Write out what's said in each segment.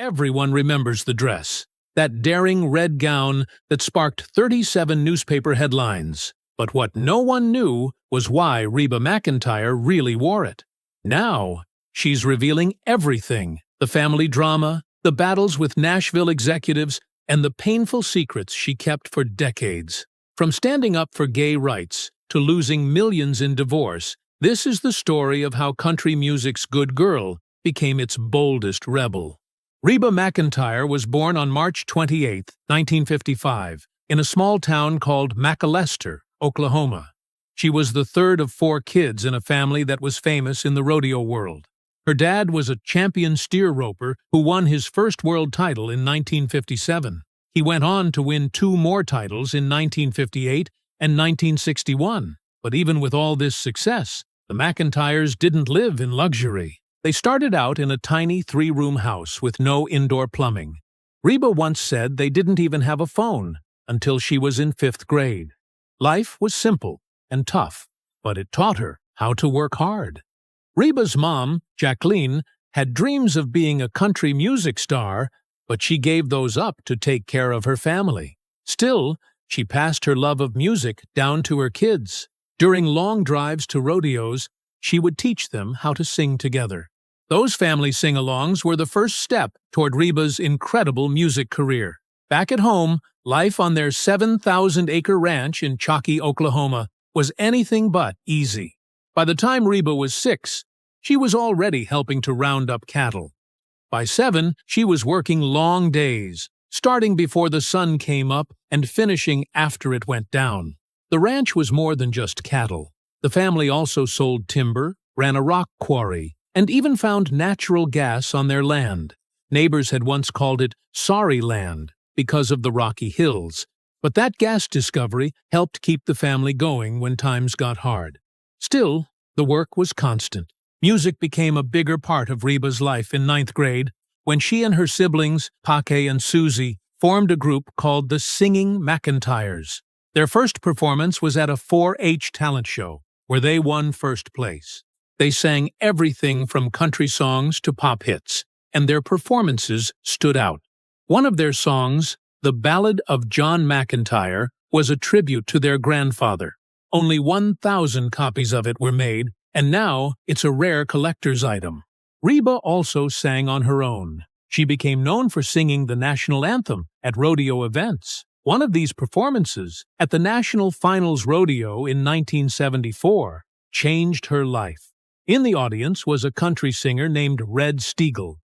Everyone remembers the dress, that daring red gown that sparked 37 newspaper headlines. But what no one knew was why Reba McEntire really wore it. Now, she's revealing everything: the family drama, the battles with Nashville executives, and the painful secrets she kept for decades. From standing up for gay rights to losing millions in divorce, this is the story of how country music's good girl became its boldest rebel. Reba McEntire was born on March 28, 1955, in a small town called McAlester, Oklahoma. She was the third of 4 kids in a family that was famous in the rodeo world. Her dad was a champion steer roper who won his first world title in 1957. He went on to win 2 more titles in 1958 and 1961. But even with all this success, the McEntires didn't live in luxury. They started out in a tiny 3-room house with no indoor plumbing. Reba once said they didn't even have a phone until she was in 5th grade. Life was simple and tough, but it taught her how to work hard. Reba's mom, Jacqueline, had dreams of being a country music star, but she gave those up to take care of her family. Still, she passed her love of music down to her kids. During long drives to rodeos, she would teach them how to sing together. Those family sing-alongs were the first step toward Reba's incredible music career. Back at home, life on their 7,000-acre ranch in Chalky, Oklahoma, was anything but easy. By the time Reba was 6, she was already helping to round up cattle. By 7, she was working long days, starting before the sun came up and finishing after it went down. The ranch was more than just cattle. The family also sold timber, ran a rock quarry, and even found natural gas on their land. Neighbors had once called it Sorry Land because of the rocky hills, but that gas discovery helped keep the family going when times got hard. Still, the work was constant. Music became a bigger part of Reba's life in 9th grade when she and her siblings, Paque and Susie, formed a group called the Singing McEntires. Their first performance was at a 4-H talent show, where they won first place. They sang everything from country songs to pop hits, and their performances stood out. One of their songs, The Ballad of John McEntire, was a tribute to their grandfather. Only 1,000 copies of it were made, and now it's a rare collector's item. Reba also sang on her own. She became known for singing the national anthem at rodeo events. One of these performances, at the National Finals Rodeo in 1974, changed her life. In the audience was a country singer named Red Steagall.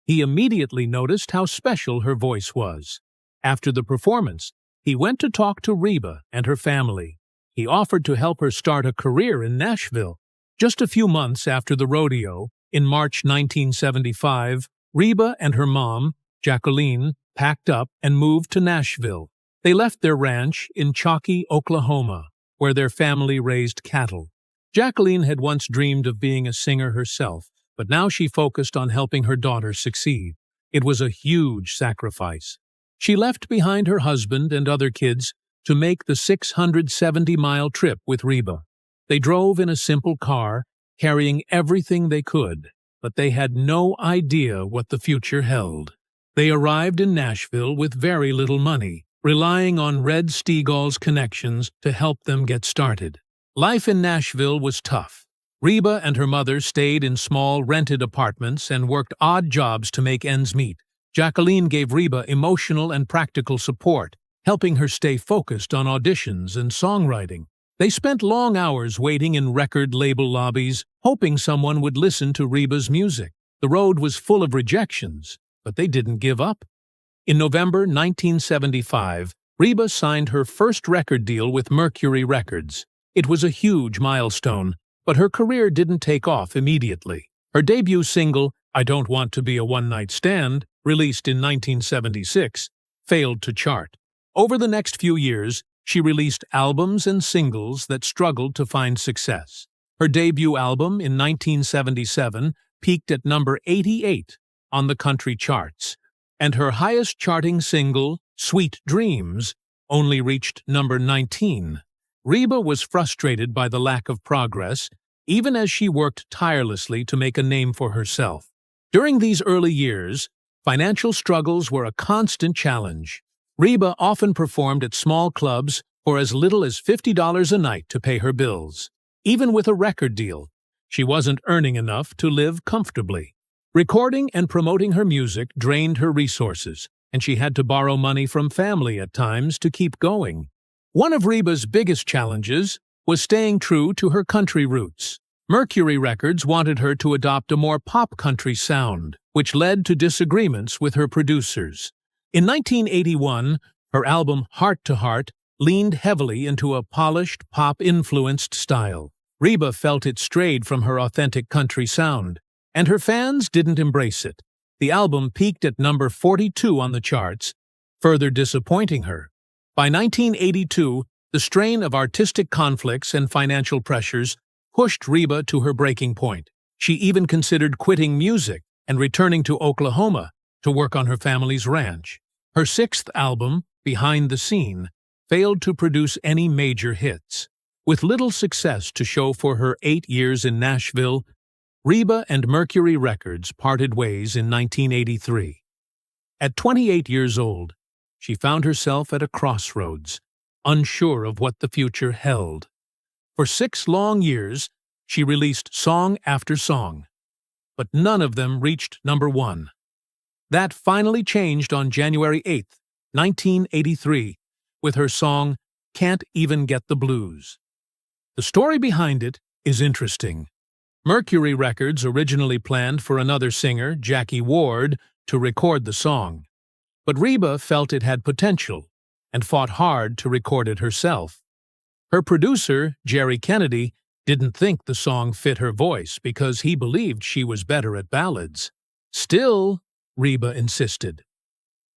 He immediately noticed how special her voice was. After the performance, he went to talk to Reba and her family. He offered to help her start a career in Nashville. Just a few months after the rodeo, in March 1975, Reba and her mom, Jacqueline, packed up and moved to Nashville. They left their ranch in Chalky, Oklahoma, where their family raised cattle. Jacqueline had once dreamed of being a singer herself, but now she focused on helping her daughter succeed. It was a huge sacrifice. She left behind her husband and other kids to make the 670-mile trip with Reba. They drove in a simple car, carrying everything they could, but they had no idea what the future held. They arrived in Nashville with very little money, relying on Red Steagall's connections to help them get started. Life in Nashville was tough. Reba and her mother stayed in small rented apartments and worked odd jobs to make ends meet. Jacqueline gave Reba emotional and practical support, helping her stay focused on auditions and songwriting. They spent long hours waiting in record label lobbies, hoping someone would listen to Reba's music. The road was full of rejections, but they didn't give up. In November 1975, Reba signed her first record deal with Mercury Records. It was a huge milestone, but her career didn't take off immediately. Her debut single, I Don't Want to Be a One-Night Stand, released in 1976, failed to chart. Over the next few years, she released albums and singles that struggled to find success. Her debut album in 1977 peaked at number 88 on the country charts, and her highest-charting single, Sweet Dreams, only reached number 19. Reba was frustrated by the lack of progress, even as she worked tirelessly to make a name for herself. During these early years, Financial struggles were a constant challenge. Reba often performed at small clubs for as little as $50 a night to pay her bills. Even with a record deal, she wasn't earning enough to live comfortably. Recording and promoting her music drained her resources, and she had to borrow money from family at times to keep going. One of Reba's biggest challenges was staying true to her country roots. Mercury Records wanted her to adopt a more pop country sound, which led to disagreements with her producers. In 1981, her album Heart to Heart leaned heavily into a polished, pop-influenced style. Reba felt it strayed from her authentic country sound, and her fans didn't embrace it. The album peaked at number 42 on the charts, further disappointing her. By 1982, the strain of artistic conflicts and financial pressures pushed Reba to her breaking point. She even considered quitting music and returning to Oklahoma to work on her family's ranch. Her sixth album, Behind the Scene, failed to produce any major hits. With little success to show for her 8 years in Nashville, Reba and Mercury Records parted ways in 1983. At 28 years old, she found herself at a crossroads, unsure of what the future held. For 6 long years, she released song after song, but none of them reached number 1. That finally changed on January 8, 1983, with her song Can't Even Get the Blues. The story behind it is interesting. Mercury Records originally planned for another singer, Jackie Ward, to record the song, but Reba felt it had potential and fought hard to record it herself. Her producer, Jerry Kennedy, didn't think the song fit her voice because he believed she was better at ballads. Still, Reba insisted.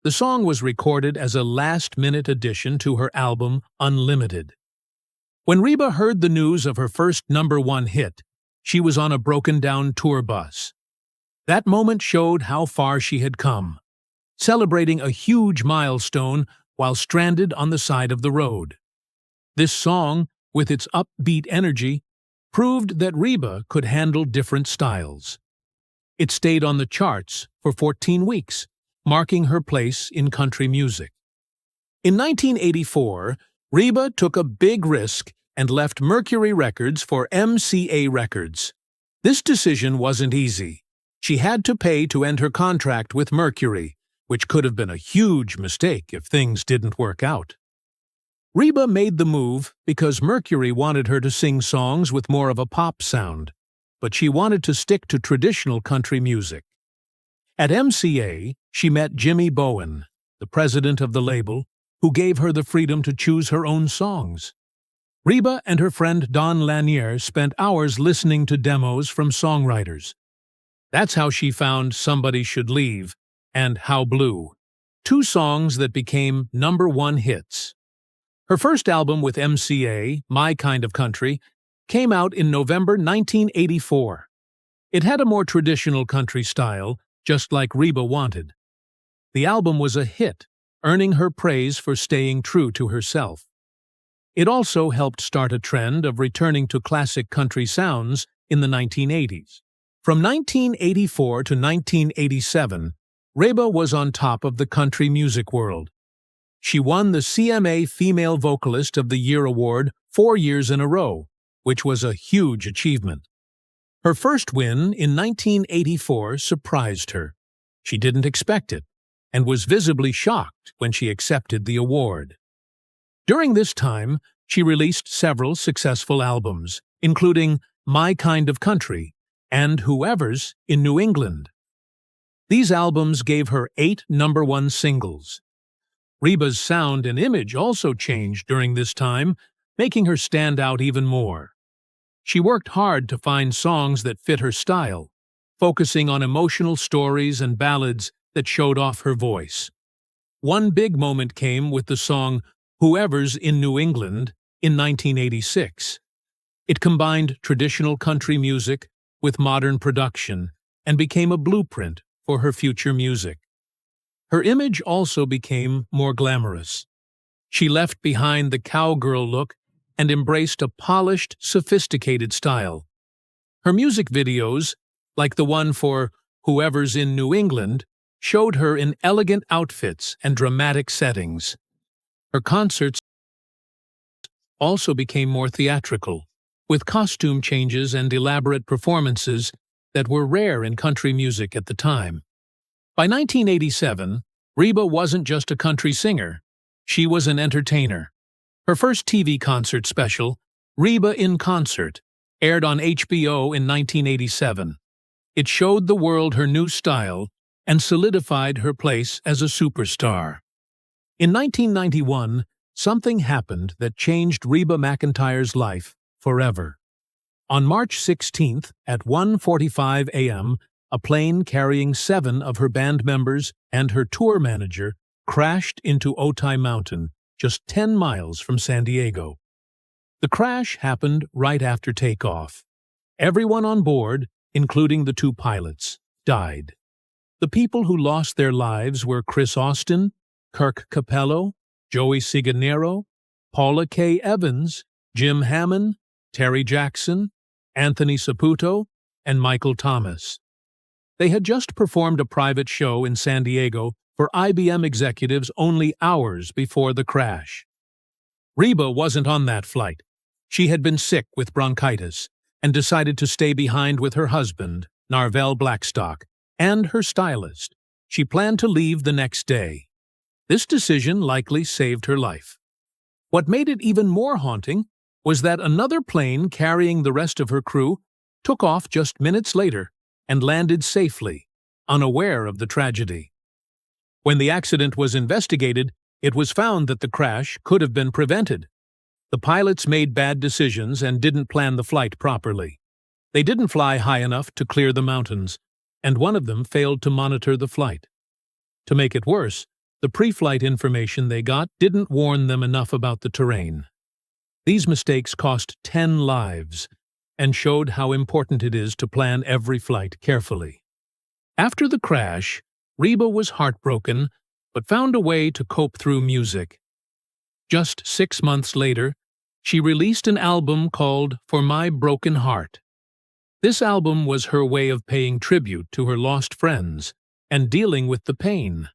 The song was recorded as a last-minute addition to her album Unlimited. When Reba heard the news of her first number 1 hit, she was on a broken-down tour bus. That moment showed how far she had come, celebrating a huge milestone while stranded on the side of the road. This song, with its upbeat energy, proved that Reba could handle different styles. It stayed on the charts for 14 weeks, marking her place in country music. In 1984, Reba took a big risk and left Mercury Records for MCA Records. This decision wasn't easy. She had to pay to end her contract with Mercury, which could have been a huge mistake if things didn't work out. Reba made the move because Mercury wanted her to sing songs with more of a pop sound, but she wanted to stick to traditional country music. At MCA, she met Jimmy Bowen, the president of the label, who gave her the freedom to choose her own songs. Reba and her friend Don Lanier spent hours listening to demos from songwriters. That's how she found Somebody Should Leave and How Blue, 2 songs that became number 1 hits. Her first album with MCA, My Kind of Country, came out in November 1984. It had a more traditional country style, just like Reba wanted. The album was a hit, earning her praise for staying true to herself. It also helped start a trend of returning to classic country sounds in the 1980s. From 1984 to 1987, Reba was on top of the country music world. She won the CMA Female Vocalist of the Year award 4 years in a row, which was a huge achievement. Her first win in 1984 surprised her. She didn't expect it, and was visibly shocked when she accepted the award. During this time, she released several successful albums, including My Kind of Country and Whoever's in New England. These albums gave her 8 number 1 singles. Reba's sound and image also changed during this time, making her stand out even more. She worked hard to find songs that fit her style, focusing on emotional stories and ballads that showed off her voice. One big moment came with the song Whoever's in New England in 1986. It combined traditional country music with modern production and became a blueprint for her future music. Her image also became more glamorous. She left behind the cowgirl look and embraced a polished, sophisticated style. Her music videos, like the one for Whoever's in New England, showed her in elegant outfits and dramatic settings. Her concerts also became more theatrical, with costume changes and elaborate performances that were rare in country music at the time. By 1987, Reba wasn't just a country singer, she was an entertainer. Her first TV concert special, Reba in Concert, aired on HBO in 1987. It showed the world her new style and solidified her place as a superstar. In 1991, something happened that changed Reba McEntire's life forever. On March 16th at 1:45 a.m., a plane carrying 7 of her band members and her tour manager crashed into Otay Mountain, just 10 miles from San Diego. The crash happened right after takeoff. Everyone on board, including the 2 pilots, died. The people who lost their lives were Chris Austin, Kirk Capello, Joey Ciganero, Paula K. Evans, Jim Hammond, Terry Jackson, Anthony Saputo, and Michael Thomas. They had just performed a private show in San Diego for IBM executives only hours before the crash. Reba wasn't on that flight. She had been sick with bronchitis and decided to stay behind with her husband, Narvel Blackstock, and her stylist. She planned to leave the next day. This decision likely saved her life. What made it even more haunting was that another plane carrying the rest of her crew took off just minutes later and landed safely, unaware of the tragedy. When the accident was investigated, it was found that the crash could have been prevented. The pilots made bad decisions and didn't plan the flight properly. They didn't fly high enough to clear the mountains, and one of them failed to monitor the flight. To make it worse, the pre-flight information they got didn't warn them enough about the terrain. These mistakes cost 10 lives and showed how important it is to plan every flight carefully. After the crash, Reba was heartbroken, but found a way to cope through music. Just 6 months later, she released an album called For My Broken Heart. This album was her way of paying tribute to her lost friends and dealing with the pain.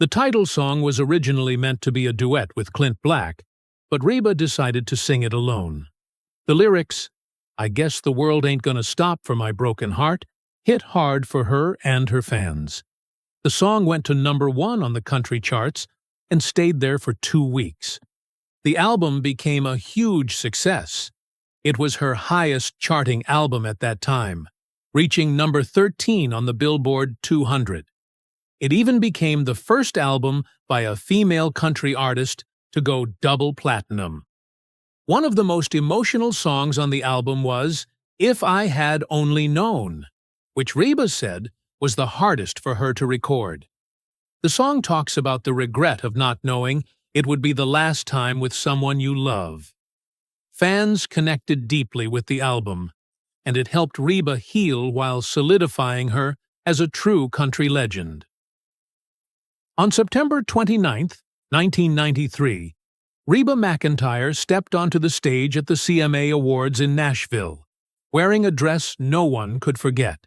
The title song was originally meant to be a duet with Clint Black, but Reba decided to sing it alone. The lyrics, "I guess the world ain't gonna stop for my broken heart," hit hard for her and her fans. The song went to #1 on the country charts and stayed there for 2 weeks. The album became a huge success. It was her highest charting album at that time, reaching #13 on the Billboard 200. It even became the first album by a female country artist to go double platinum. One of the most emotional songs on the album was If I Had Only Known, which Reba said was the hardest for her to record. The song talks about the regret of not knowing it would be the last time with someone you love. Fans connected deeply with the album, and it helped Reba heal while solidifying her as a true country legend. On September 29, 1993, Reba McEntire stepped onto the stage at the CMA Awards in Nashville, wearing a dress no one could forget.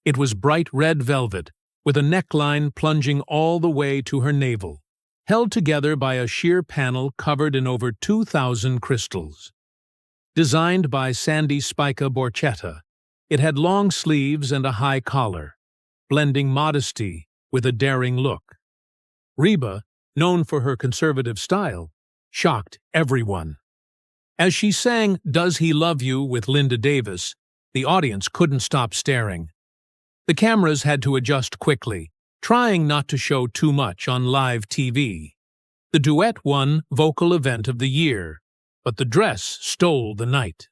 It was bright red velvet, with a neckline plunging all the way to her navel, held together by a sheer panel covered in over 2,000 crystals. Designed by Sandy Spica Borchetta, it had long sleeves and a high collar, blending modesty with a daring look. Reba, known for her conservative style, shocked everyone. As she sang Does He Love You with Linda Davis, the audience couldn't stop staring. The cameras had to adjust quickly, trying not to show too much on live TV. The duet won Vocal Event of the Year, but the dress stole the night.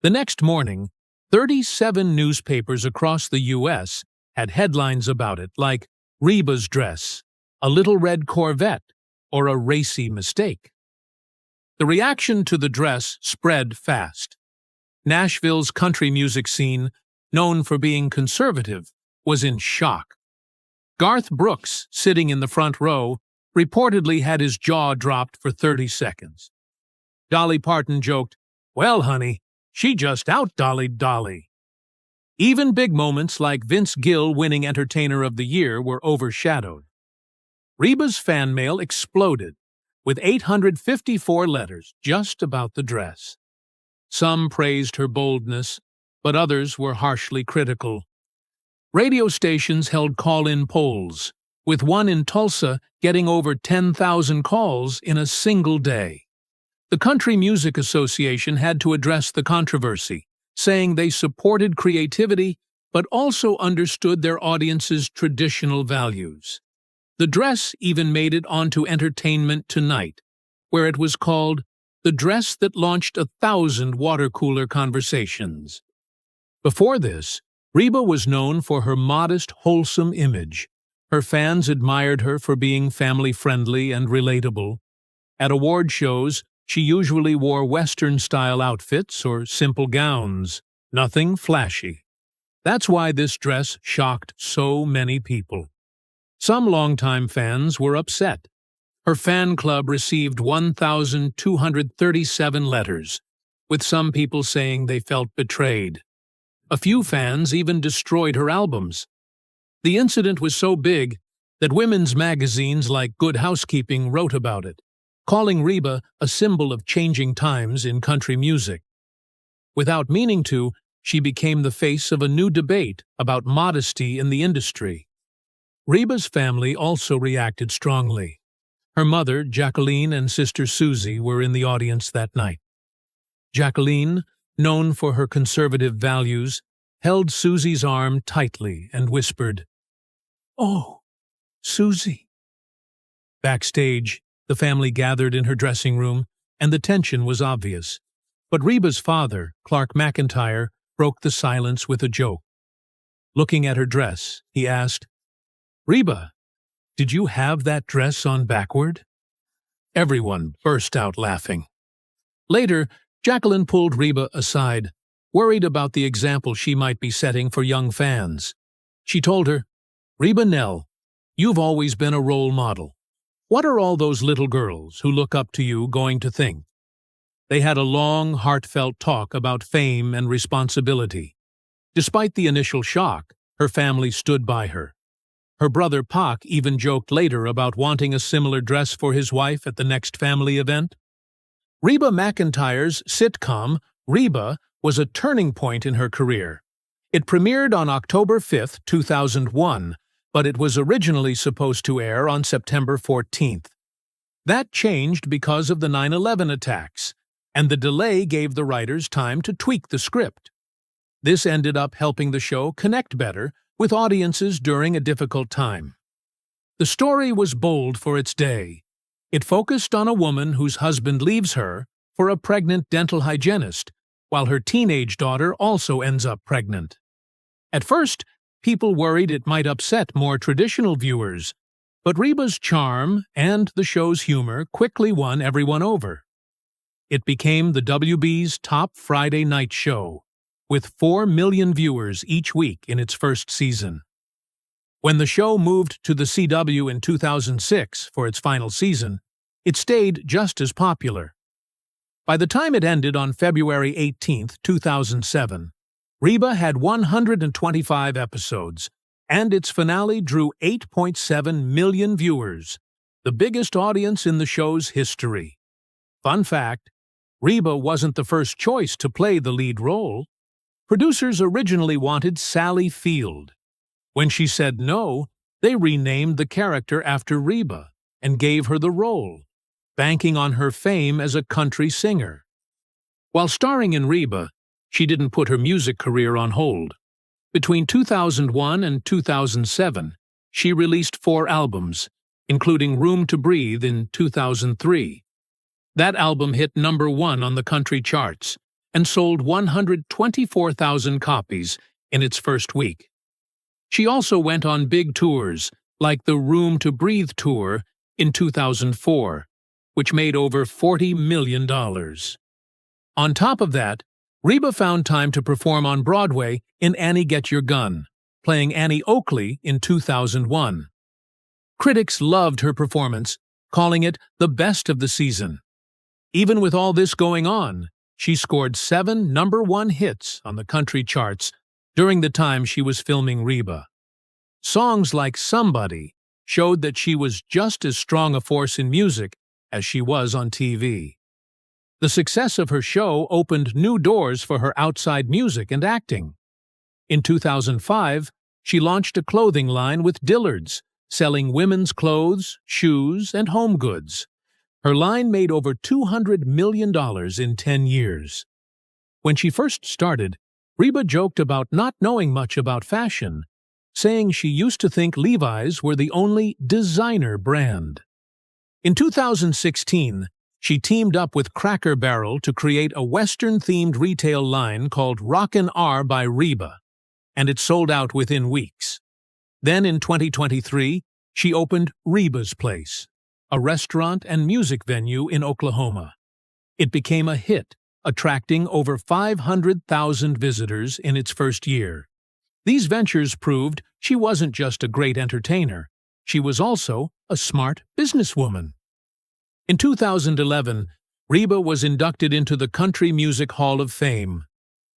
The next morning, 37 newspapers across the U.S. had headlines about it, like Reba's dress, a little red Corvette, or a racy mistake. The reaction to the dress spread fast. Nashville's country music scene, known for being conservative, was in shock. Garth Brooks, sitting in the front row, reportedly had his jaw dropped for 30 seconds. Dolly Parton joked, "Well, honey, she just out-dollied Dolly." Even big moments like Vince Gill winning Entertainer of the Year were overshadowed. Reba's fan mail exploded, with 854 letters just about the dress. Some praised her boldness, but others were harshly critical. Radio stations held call-in polls, with one in Tulsa getting over 10,000 calls in a single day. The Country Music Association had to address the controversy, saying they supported creativity but also understood their audience's traditional values. The dress even made it onto Entertainment Tonight, where it was called the dress that launched 1,000 water cooler conversations. Before this, Reba was known for her modest, wholesome image. Her fans admired her for being family-friendly and relatable. At award shows, she usually wore Western-style outfits or simple gowns, nothing flashy. That's why this dress shocked so many people. Some longtime fans were upset. Her fan club received 1,237 letters, with some people saying they felt betrayed. A few fans even destroyed her albums. The incident was so big that women's magazines like Good Housekeeping wrote about it, calling Reba a symbol of changing times in country music. Without meaning to, she became the face of a new debate about modesty in the industry. Reba's family also reacted strongly. Her mother, Jacqueline, and sister Susie were in the audience that night. Jacqueline, known for her conservative values, held Susie's arm tightly and whispered, "Oh, Susie." Backstage, the family gathered in her dressing room, and the tension was obvious. But Reba's father, Clark McEntire, broke the silence with a joke. Looking at her dress, he asked, "Reba, did you have that dress on backward?" Everyone burst out laughing. Later, Jacqueline pulled Reba aside, worried about the example she might be setting for young fans. She told her, "Reba Nell, you've always been a role model. What are all those little girls who look up to you going to think?" They had a long, heartfelt talk about fame and responsibility. Despite the initial shock, her family stood by her. Her brother Pac even joked later about wanting a similar dress for his wife at the next family event. Reba McEntire's sitcom, Reba, was a turning point in her career. It premiered on October 5, 2001, but it was originally supposed to air on September 14th. That changed because of the 9/11 attacks, and the delay gave the writers time to tweak the script. This ended up helping the show connect better with audiences during a difficult time. The story was bold for its day. It focused on a woman whose husband leaves her for a pregnant dental hygienist, while her teenage daughter also ends up pregnant. At first, people worried it might upset more traditional viewers, but Reba's charm and the show's humor quickly won everyone over. It became the WB's top Friday night show, with 4 million viewers each week in its first season. When the show moved to the CW in 2006 for its final season, it stayed just as popular. By the time it ended on February 18, 2007, Reba had 125 episodes, and its finale drew 8.7 million viewers, the biggest audience in the show's history. Fun fact, Reba wasn't the first choice to play the lead role. Producers originally wanted Sally Field. When she said no, they renamed the character after Reba and gave her the role, banking on her fame as a country singer. While starring in Reba, she didn't put her music career on hold. Between 2001 and 2007, she released 4 albums, including Room to Breathe in 2003. That album hit #1 on the country charts and sold 124,000 copies in its first week. She also went on big tours, like the Room to Breathe tour in 2004, which made over $40 million. On top of that, Reba found time to perform on Broadway in Annie Get Your Gun, playing Annie Oakley in 2001. Critics loved her performance, calling it the best of the season. Even with all this going on, she scored 7 #1 hits on the country charts during the time she was filming Reba. Songs like Somebody showed that she was just as strong a force in music as she was on TV. The success of her show opened new doors for her outside music and acting. In 2005, she launched a clothing line with Dillard's, selling women's clothes, shoes, and home goods. Her line made over $200 million in 10 years. When she first started, Reba joked about not knowing much about fashion, saying she used to think Levi's were the only designer brand. In 2016, she teamed up with Cracker Barrel to create a Western-themed retail line called Rockin' R by Reba, and it sold out within weeks. Then in 2023, she opened Reba's Place, a restaurant and music venue in Oklahoma. It became a hit, attracting over 500,000 visitors in its first year. These ventures proved she wasn't just a great entertainer, she was also a smart businesswoman. In 2011, Reba was inducted into the Country Music Hall of Fame.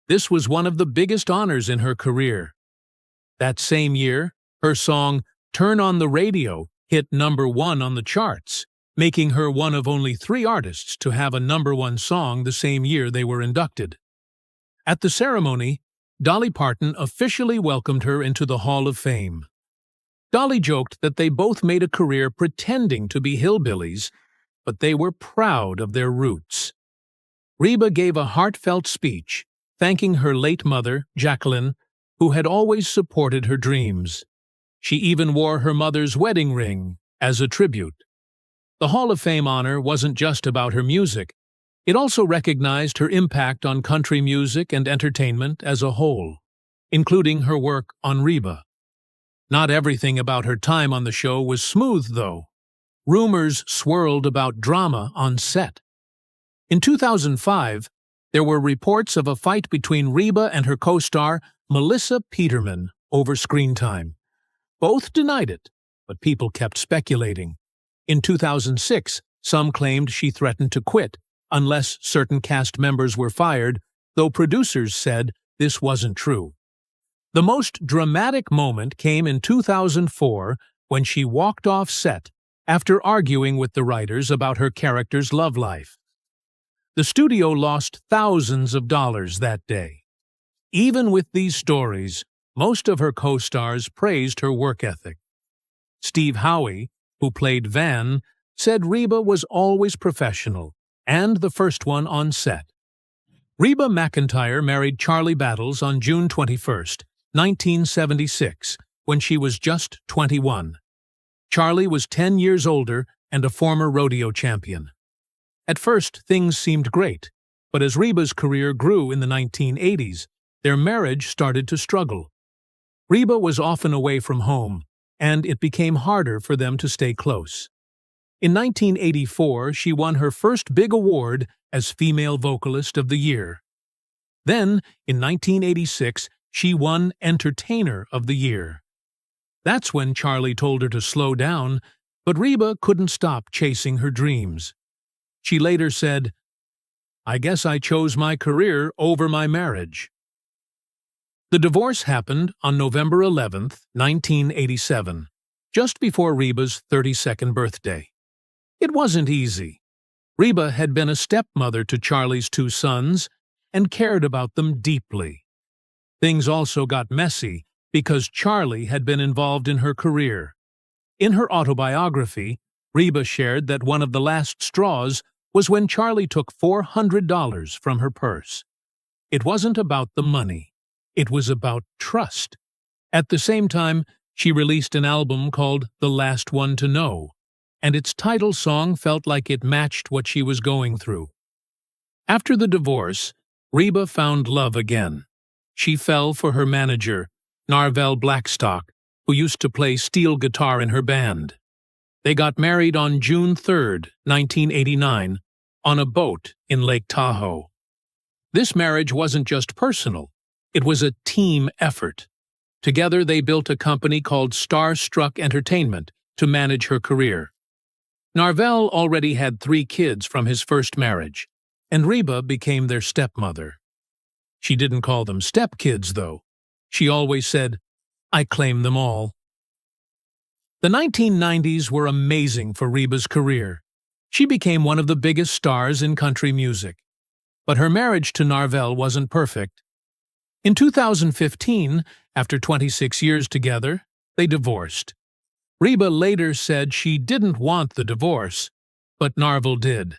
This was one of the biggest honors in her career. That same year, her song Turn on the Radio hit #1 on the charts, making her one of only 3 artists to have a #1 song the same year they were inducted. At the ceremony, Dolly Parton officially welcomed her into the Hall of Fame. Dolly joked that they both made a career pretending to be hillbillies, but they were proud of their roots. Reba gave a heartfelt speech, thanking her late mother, Jacqueline, who had always supported her dreams. She even wore her mother's wedding ring as a tribute. The Hall of Fame honor wasn't just about her music. It also recognized her impact on country music and entertainment as a whole, including her work on Reba. Not everything about her time on the show was smooth, though. Rumors swirled about drama on set. In 2005, there were reports of a fight between Reba and her co-star, Melissa Peterman, over screen time. Both denied it, but people kept speculating. In 2006, some claimed she threatened to quit unless certain cast members were fired, though producers said this wasn't true. The most dramatic moment came in 2004 when she walked off set after arguing with the writers about her character's love life. The studio lost thousands of dollars that day. Even with these stories, most of her co-stars praised her work ethic. Steve Howie, who played Van, said Reba was always professional and the first one on set. Reba McEntire married Charlie Battles on June 21, 1976, when she was just 21. Charlie was 10 years older and a former rodeo champion. At first, things seemed great, but as Reba's career grew in the 1980s, their marriage started to struggle. Reba was often away from home, and it became harder for them to stay close. In 1984, she won her first big award as Female Vocalist of the Year. Then, in 1986, she won Entertainer of the Year. That's when Charlie told her to slow down, but Reba couldn't stop chasing her dreams. She later said, "I guess I chose my career over my marriage." The divorce happened on November 11, 1987, just before Reba's 32nd birthday. It wasn't easy. Reba had been a stepmother to Charlie's 2 sons and cared about them deeply. Things also got messy because Charlie had been involved in her career. In her autobiography, Reba shared that one of the last straws was when Charlie took $400 from her purse. It wasn't about the money. It was about trust. At the same time, she released an album called The Last One to Know, and its title song felt like it matched what she was going through. After the divorce, Reba found love again. She fell for her manager, Narvel Blackstock, who used to play steel guitar in her band. They got married on June 3, 1989, on a boat in Lake Tahoe. This marriage wasn't just personal, it was a team effort. Together they built a company called Starstruck Entertainment to manage her career. Narvel already had 3 kids from his first marriage, and Reba became their stepmother. She didn't call them stepkids, though. She always said, "I claim them all." The 1990s were amazing for Reba's career. She became one of the biggest stars in country music. But her marriage to Narvel wasn't perfect. In 2015, after 26 years together, they divorced. Reba later said she didn't want the divorce, but Narvel did.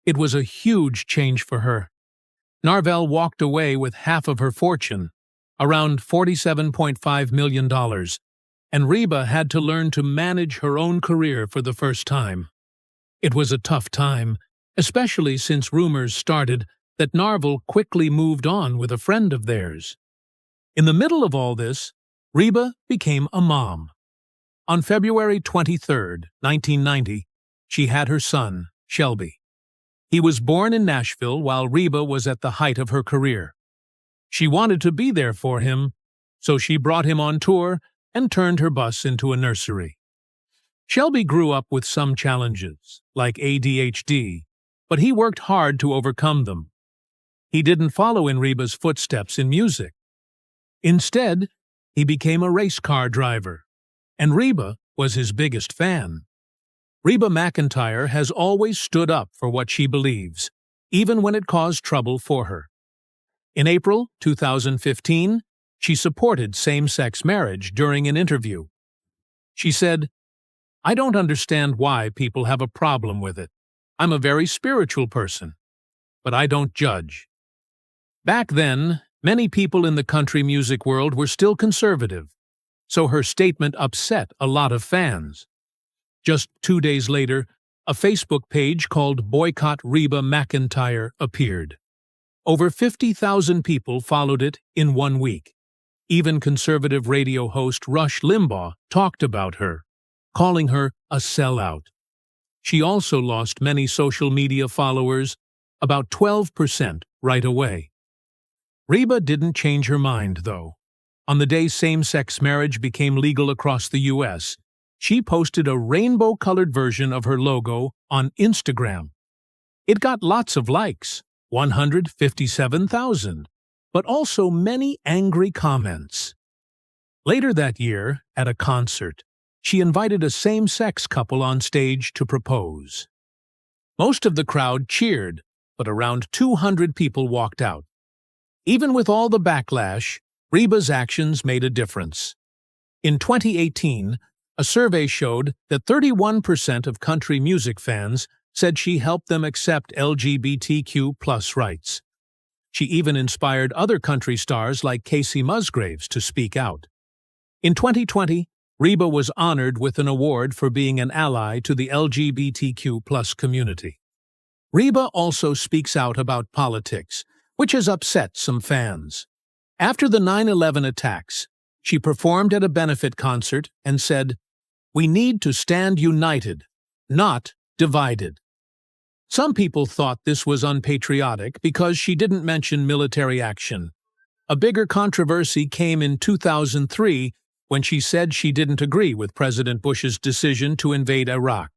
It was a huge change for her. Narvel walked away with half of her fortune, around $47.5 million, and Reba had to learn to manage her own career for the first time. It was a tough time, especially since rumors started that Narvel quickly moved on with a friend of theirs. In the middle of all this, Reba became a mom. On February 23, 1990, she had her son, Shelby. He was born in Nashville while Reba was at the height of her career. She wanted to be there for him, so she brought him on tour and turned her bus into a nursery. Shelby grew up with some challenges, like ADHD, but he worked hard to overcome them. He didn't follow in Reba's footsteps in music. Instead, he became a race car driver, and Reba was his biggest fan. Reba McEntire has always stood up for what she believes, even when it caused trouble for her. In April 2015, she supported same-sex marriage during an interview. She said, "I don't understand why people have a problem with it. I'm a very spiritual person, but I don't judge." Back then, many people in the country music world were still conservative, so her statement upset a lot of fans. Just 2 days later, a Facebook page called Boycott Reba McEntire appeared. Over 50,000 people followed it in 1 week. Even conservative radio host Rush Limbaugh talked about her, calling her a sellout. She also lost many social media followers, about 12% right away. Reba didn't change her mind, though. On the day same-sex marriage became legal across the U.S., she posted a rainbow-colored version of her logo on Instagram. It got lots of likes, 157,000, but also many angry comments. Later that year, at a concert, she invited a same-sex couple on stage to propose. Most of the crowd cheered, but around 200 people walked out. Even with all the backlash, Reba's actions made a difference. In 2018, a survey showed that 31% of country music fans said she helped them accept LGBTQ+ rights. She even inspired other country stars like Casey Musgraves to speak out. In 2020, Reba was honored with an award for being an ally to the LGBTQ+ community. Reba also speaks out about politics, which has upset some fans. After the 9/11 attacks, she performed at a benefit concert and said, "We need to stand united, not divided." Some people thought this was unpatriotic because she didn't mention military action. A bigger controversy came in 2003 when she said she didn't agree with President Bush's decision to invade Iraq.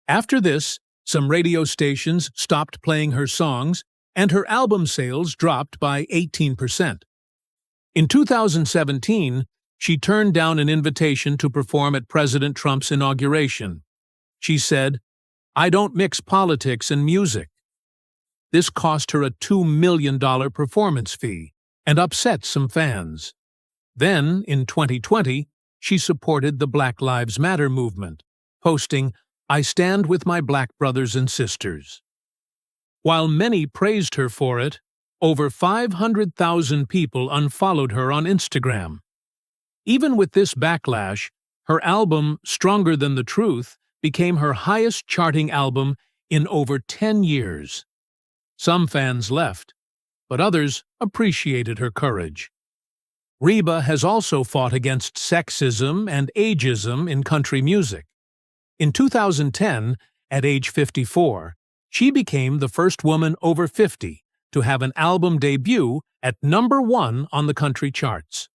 After this, some radio stations stopped playing her songs, and her album sales dropped by 18%. In 2017, she turned down an invitation to perform at President Trump's inauguration. She said, "I don't mix politics and music." This cost her a $2 million performance fee and upset some fans. Then, in 2020, she supported the Black Lives Matter movement, posting, "I stand with my black brothers and sisters." While many praised her for it, over 500,000 people unfollowed her on Instagram. Even with this backlash, her album Stronger Than the Truth became her highest charting album in over 10 years. Some fans left, but others appreciated her courage. Reba has also fought against sexism and ageism in country music. In 2010, at age 54, she became the first woman over 50 to have an album debut at #1 on the country charts.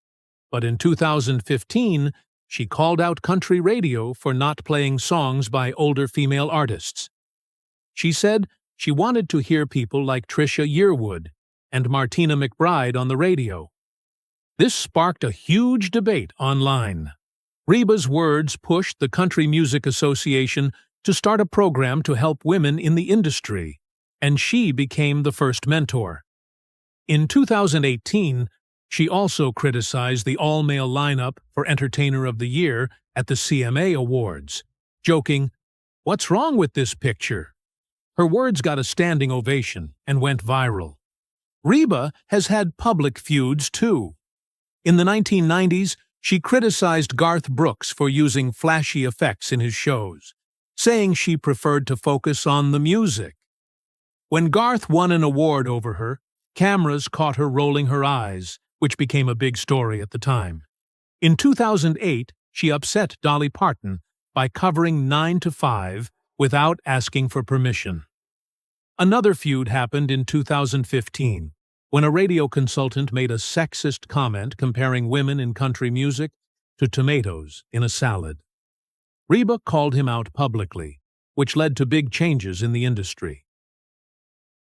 But in 2015, she called out country radio for not playing songs by older female artists. She said she wanted to hear people like Trisha Yearwood and Martina McBride on the radio. This sparked a huge debate online. Reba's words pushed the Country Music Association to start a program to help women in the industry, and she became the first mentor. In 2018, she also criticized the all-male lineup for Entertainer of the Year at the CMA Awards, joking, "What's wrong with this picture?" Her words got a standing ovation and went viral. Reba has had public feuds too. In the 1990s, she criticized Garth Brooks for using flashy effects in his shows, saying she preferred to focus on the music. When Garth won an award over her, cameras caught her rolling her eyes, which became a big story at the time. In 2008, she upset Dolly Parton by covering 9 to 5 without asking for permission. Another feud happened in 2015, when a radio consultant made a sexist comment comparing women in country music to tomatoes in a salad. Reba called him out publicly, which led to big changes in the industry.